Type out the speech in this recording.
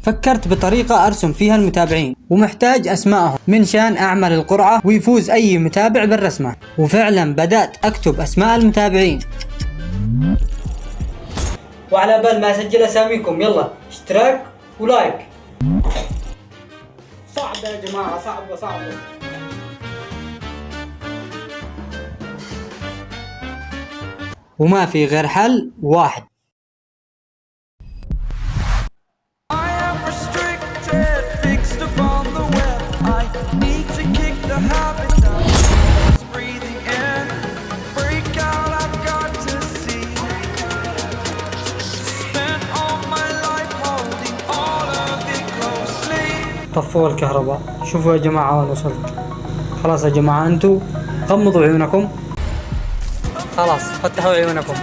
فكرت بطريقة أرسم فيها المتابعين ومحتاج أسمائهم من شان أعمل القرعة ويفوز أي متابع بالرسمة. وفعلا بدأت أكتب أسماء المتابعين. وعلى بال ما أسجل أساميكم يلا اشتراك ولايك. صعب يا جماعة، صعب. وما في غير حل واحد. طفوا الكهرباء. شوفوا يا جماعة وين وصلت. خلاص يا جماعة انتوا غمضوا عيونكم. خلاص فتحوا عيونكم.